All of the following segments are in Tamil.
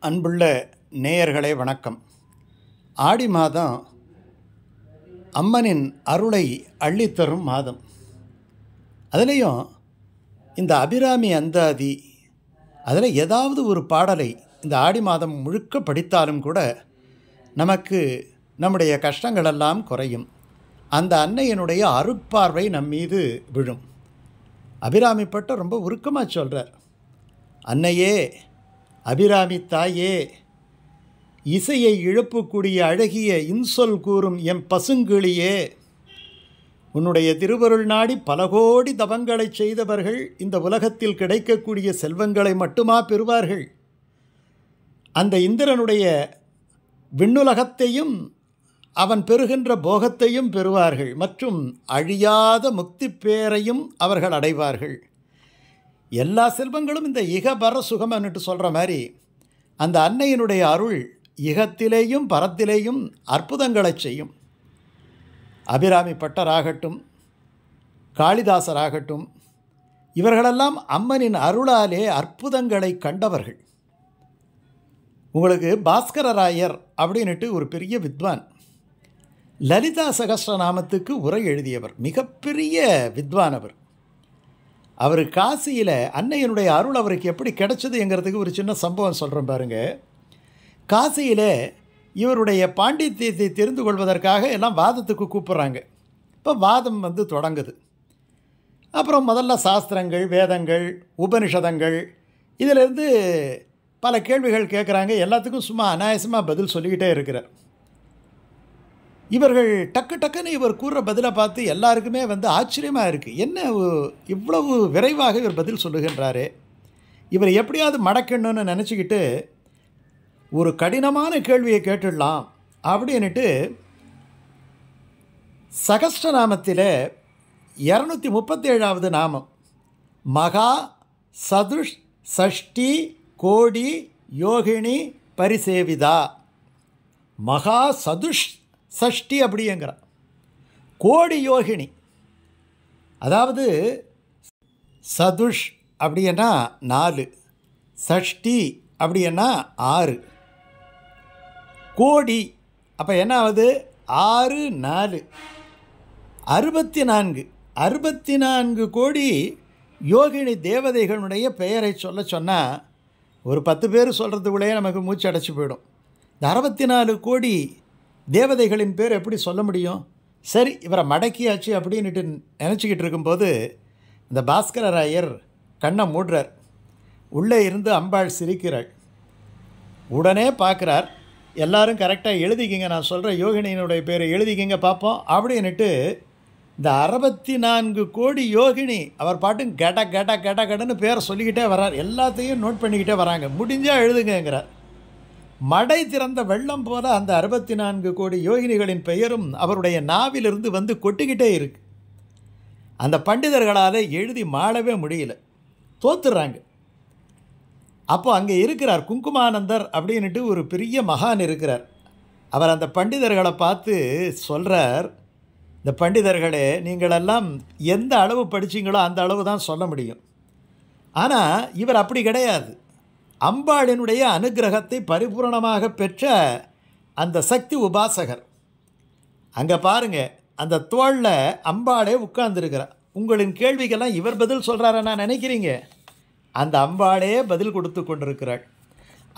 அன்புள்ள நேயர்களே வணக்கம். ஆடி மாதம் அம்மனின் அருளை அள்ளித்தரும் மாதம். அதுலேயும் இந்த அபிராமி அந்தாதி அதில் ஏதாவது ஒரு பாடலை இந்த ஆடி மாதம் முழுக்க படித்தாலும் கூட நமக்கு நம்முடைய கஷ்டங்களெல்லாம் குறையும். அந்த அன்னையினுடைய அருட்பார்வை நம்மீது விழும். அபிராமி பட்ட ரொம்ப உருக்கமாக சொல்கிறார். அன்னையே, அபிராமி தாயே, இசையை இழப்புக்கூடிய அழகிய இன்சொல் கூறும் எம் பசுங்கிளியே, உன்னுடைய திருவருள் நாடி பல கோடி தவங்களை செய்தவர்கள் இந்த உலகத்தில் கிடைக்கக்கூடிய செல்வங்களை மட்டுமா பெறுவார்கள்? அந்த இந்திரனுடைய விண்ணுலகத்தையும் அவன் பெறுகின்ற போகத்தையும் பெறுவார்கள் மற்றும் அழியாத முக்தி பேரையும் அவர்கள் அடைவார்கள். எல்லா செல்வங்களும் இந்த இகபர சுகம்னுட்டு சொல்கிற மாதிரி அந்த அன்னையினுடைய அருள் இகத்திலேயும் பரத்திலேயும் அற்புதங்களை செய்யும். அபிராமி பட்டராகட்டும், காளிதாசராகட்டும், இவர்களெல்லாம் அம்மனின் அருளாலே அற்புதங்களை கண்டவர்கள். உங்களுக்கு பாஸ்கரராயர் அப்படின்ட்டு ஒரு பெரிய வித்வான், லலிதா சகஸ்ரநாமத்துக்கு உரை எழுதியவர், மிகப்பெரிய வித்வான் அவர். அவர் காசியில் அன்னையினுடைய அருள் அவருக்கு எப்படி கிடைச்சதுங்கிறதுக்கு ஒரு சின்ன சம்பவம் சொல்கிறேன் பாருங்கள். காசியில் இவருடைய பாண்டித்யத்தை தெரிந்து கொள்வதற்காக எல்லாம் வாதத்துக்கு கூப்பிட்றாங்க. இப்போ வாதம் தொடங்குது. அப்புறம் முதல்ல சாஸ்திரங்கள், வேதங்கள், உபனிஷதங்கள், இதிலேருந்து பல கேள்விகள் கேட்குறாங்க. எல்லாத்துக்கும் சும்மா அனாயாசமாக பதில் சொல்லிக்கிட்டே இருக்கிறார். இவர்கள் டக்குன்னு இவர் கூறுற பதிலை பார்த்து எல்லாருக்குமே ஆச்சரியமாக இருக்குது. என்ன இவ்வளவு விரைவாக இவர் பதில் சொல்லுகின்றாரே, இவர் எப்படியாவது மடக்கணும்னு நினச்சிக்கிட்டு ஒரு கடினமான கேள்வியை கேட்டுடலாம் அப்படின்ட்டு சகஸ்ரநாமத்தில் 237வது நாமம் மகா சதுஷ் சஷ்டி கோடி யோகினி பரிசேவிதா. மகா சதுஷ் சஷ்டி அப்படிங்கிறார். கோடி யோகினி, அதாவது சதுஷ் அப்படின்னா 4, சஷ்டி அப்படின்னா 6, கோடி அப்போ என்ன ஆகுது? 6 4 64 கோடி யோகினி தேவதைகளுடைய பெயரை சொன்னால் ஒரு 10 பேர் சொல்கிறதுக்குள்ளேயே நமக்கு மூச்சு அடைச்சி போயிடும். இந்த 64 கோடி தேவதைகளின் பேர் எப்படி சொல்ல முடியும்? சரி, இவரை மடக்கியாச்சு அப்படின்ட்டு நினச்சிக்கிட்டு இருக்கும்போது இந்த பாஸ்கரராயர் கண்ணை மூடுறார். உள்ளே இருந்து அம்பாள் சிரிக்கிறாள். உடனே பார்க்குறார். எல்லாரும் கரெக்டாக எழுதிக்கிங்க, நான் சொல்கிற யோகினியினுடைய பேரை எழுதிக்கிங்க பார்ப்போம் அப்படின்ட்டு இந்த 64 கோடி யோகினி அவர் பாட்டும் கட கட கட கடன்னு பேரை சொல்லிக்கிட்டே வர்றார். எல்லாத்தையும் நோட் பண்ணிக்கிட்டே வராங்க. முடிஞ்சால் எழுதுங்கிறார். மடை திறந்த வெள்ளம் போல அந்த 64 கோடி யோகினிகளின் பெயரும் அவருடைய நாவிலிருந்து கொட்டிக்கிட்டே இருக்கு. அந்த பண்டிதர்களால் எழுதி மாளவே முடியல, தோத்துறாங்க. அப்போ அங்கே இருக்கிறார் குங்குமானந்தர் அப்படின்ட்டு ஒரு பெரிய மகான் இருக்கிறார். அவர் அந்த பண்டிதர்களை பார்த்து சொல்கிறார், இந்த பண்டிதர்களே, நீங்களெல்லாம் எந்த அளவு படிச்சிங்களோ அந்த அளவு தான் சொல்ல முடியும். ஆனால் இவர் அப்படி கிடையாது. அம்பாளினுடைய அனுகிரகத்தை பரிபூரணமாக பெற்ற அந்த சக்தி உபாசகர். அங்கே பாருங்கள், அந்த தோளில் அம்பாளே உட்கார்ந்துருக்கிறார். உங்களின் கேள்விக்கெல்லாம் இவர் பதில் சொல்கிறாரன்னா நினைக்கிறீங்க? அந்த அம்பாளே பதில் கொடுத்து கொண்டிருக்கிறாள்.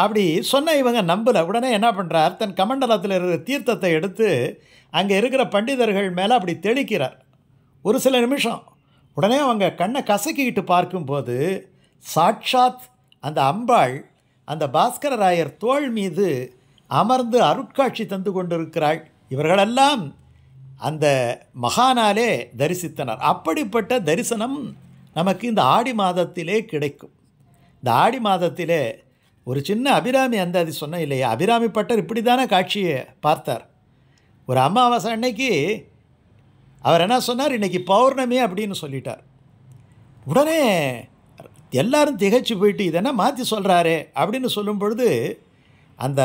அப்படி சொன்ன இவங்க நம்பலை. உடனே என்ன பண்ணுறார்? தன் கமண்டலத்தில் இருக்கிற தீர்த்தத்தை எடுத்து அங்கே இருக்கிற பண்டிதர்கள் மேலே அப்படி தெளிக்கிறார். ஒரு சில நிமிஷம் உடனே அவங்க கண்ணை கசக்கிக்கிட்டு பார்க்கும்போது சாட்சாத் அந்த அம்பாள் அந்த பாஸ்கரராயர் தோள் மீது அமர்ந்து அருட்காட்சி தந்து கொண்டிருக்கிறாள். இவர்களெல்லாம் அந்த மகானாலே தரிசித்தனர். அப்படிப்பட்ட தரிசனம் நமக்கு இந்த ஆடி மாதத்திலே கிடைக்கும். இந்த ஆடி மாதத்திலே ஒரு சின்ன அபிராமி அந்தாதி சொன்ன இல்லையா, அபிராமி பட்டர் இப்படி தானே காட்சியை பார்த்தார். ஒரு அமாவாசை அன்னைக்கு அவர் என்ன சொன்னார்? இன்றைக்கி பௌர்ணமி அப்படின்னு சொல்லிட்டார். உடனே எல்லாரும் திகைச்சு போயிட்டு இதென்ன மாற்றி சொல்கிறாரே அப்படின்னு சொல்லும் பொழுது அந்த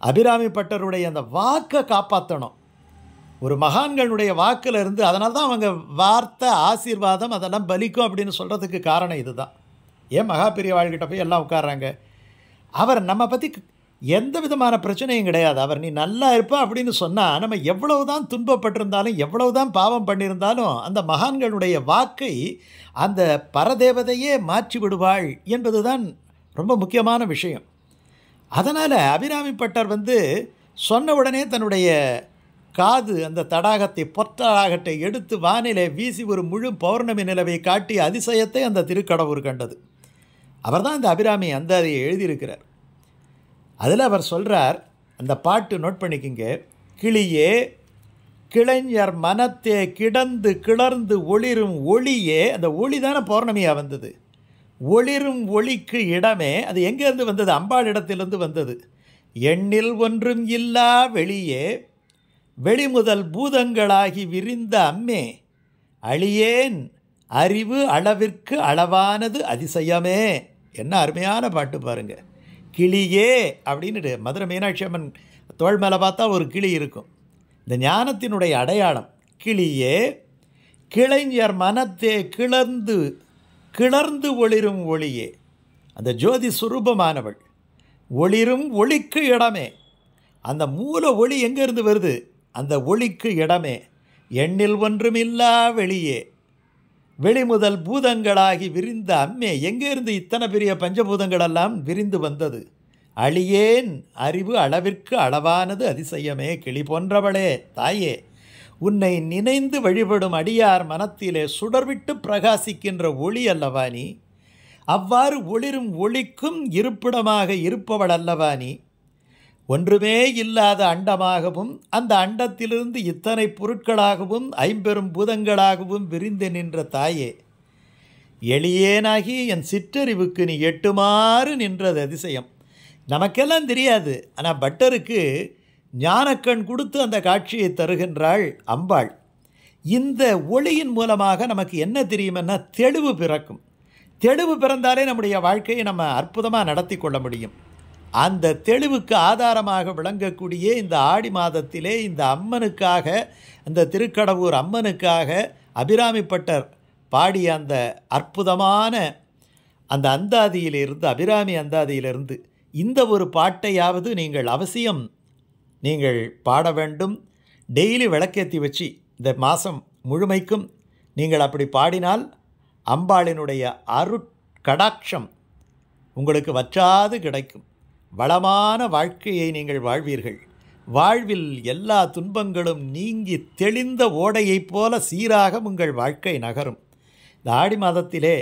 அபிராமி பட்டருடைய அந்த வாக்கை காப்பாற்றணும். ஒரு மகான்களுடைய வாக்கில் இருந்து, அதனால தான் அவங்க வார்த்தை ஆசீர்வாதம் அதெல்லாம் பலிக்கும் அப்படின்னு சொல்கிறதுக்கு காரணம் இதுதான். ஏன் மகா பெரியவாள்கிட்ட போய் எல்லாம் உட்கார்றாங்க? அவர் நம்ம பற்றி எந்த விதமான பிரச்சனையும் கிடையாது. அவர் நீ நல்லா இருப்ப அப்படின்னு சொன்னால் நம்ம எவ்வளவு தான் துன்பப்பட்டிருந்தாலும் எவ்வளவு தான் பாவம் பண்ணியிருந்தாலும் அந்த மகான்களுடைய வாக்கை அந்த பரதேவதையே மாற்றி விடுவாள் என்பது தான் ரொம்ப முக்கியமான விஷயம். அதனால் அபிராமி பட்டர் சொன்ன உடனே தன்னுடைய காது அந்த தடாகத்தை பொற்றாகத்தை எடுத்து வானிலை வீசி ஒரு முழு பௌர்ணமி நிலவை காட்டி அதிசயத்தை அந்த திருக்கடவுர் கண்டது. அவர் தான் இந்த அபிராமி அந்தாதியை எழுதியிருக்கிறார். அதில் அவர் சொல்கிறார், அந்த பாட்டு நோட் பண்ணிக்கிங்க. கிளியே கிளைஞர் மனத்தே கிடந்து கிளர்ந்து ஒளிரும் ஒளியே, அந்த ஒளி தானே பௌர்ணமியாக வந்தது. ஒளிரும் ஒளிக்கு இடமே, அது எங்கேருந்து வந்தது? அம்பாள் இடத்திலிருந்து வந்தது. எண்ணில் ஒன்றும் இல்லா வெளியே வெளிமுதல் பூதங்களாகி விரிந்த அம்மே அழியேன் அறிவு அளவிற்கு அளவானது அதிசயமே. என்ன அருமையான பாட்டு பாருங்கள். கிளியே அப்படின்னுட்டு மதுரை மீனாட்சி அம்மன் தோள் மேலே பார்த்தா ஒரு கிளி இருக்கும். இந்த ஞானத்தினுடைய அடையாளம். கிளியே கிளைஞர் மனத்தே கிளர்ந்து கிளர்ந்து ஒளிரும் ஒளியே, அந்த ஜோதி சுரூபமானவள். ஒளிரும் ஒளிக்கு இடமே, அந்த மூல ஒளி எங்கேருந்து வருது? அந்த ஒளிக்கு இடமே. எண்ணில் ஒன்றுமில்லா வெளியே வெளிமுதல் பூதங்களாகி விரிந்த அம்மே, எங்கேருந்து இத்தனை பெரிய பஞ்சபூதங்களெல்லாம் விரிந்து வந்தது? அழியேன் அறிவு அளவிற்கு அளவானது அதிசயமே. கிளி போன்றவளே தாயே, உன்னை நினைந்து வழிபடும் அடியார் மனத்திலே சுடர்விட்டு பிரகாசிக்கின்ற ஒளி அல்லவா நீ? அவ்வாறு ஒளிரும் ஒளிக்கும் இருப்பிடமாக இருப்பவள் அல்லவா நீ? ஒன்றுமே இல்லாத அண்டமாகவும் அந்த அண்டத்திலிருந்து இத்தனை பொருட்களாகவும் ஐம்பெரும் பூதங்களாகவும் விரிந்து நின்ற தாயே, எளியேனாகி என் சிற்றறிவுக்கு நீ எட்டுமாறு நின்றது அதிசயம். நமக்கெல்லாம் தெரியாது, ஆனால் பட்டருக்கு ஞானக்கண் கொடுத்து அந்த காட்சியை தருகின்றாள் அம்பாள். இந்த ஒளியின் மூலமாக நமக்கு என்ன தெரியுமென்னா தெளிவு பிறக்கும். தெளிவு பிறந்தாலே நம்முடைய வாழ்க்கையை நம்ம அற்புதமாக நடத்தி கொள்ள முடியும். அந்த தெளிவுக்கு ஆதாரமாக விளங்கக்கூடிய இந்த ஆடி மாதத்திலே இந்த அம்மனுக்காக, அந்த திருக்கடவுர் அம்மனுக்காக அபிராமி பட்டர் பாடிய அந்த அற்புதமான அந்த அந்தாதியிலிருந்து, அபிராமி அந்தாதியிலிருந்து இந்த ஒரு பாட்டையாவது நீங்கள் அவசியம் நீங்கள் பாட வேண்டும். டெய்லி விளக்கேற்றி வச்சு இந்த மாதம் முழுமைக்கும் நீங்கள் அப்படி பாடினால் அம்பாளினுடைய அருட்கடாட்சம் உங்களுக்கு வற்றாது கிடைக்கும். வளமான வாழ்க்கையை நீங்கள் வாழ்வீர்கள். வாழ்வில் எல்லா துன்பங்களும் நீங்கி தெளிந்த ஓடையைப் போல சீராக உங்கள் வாழ்க்கை நகரும். இந்த ஆடி மாதத்திலே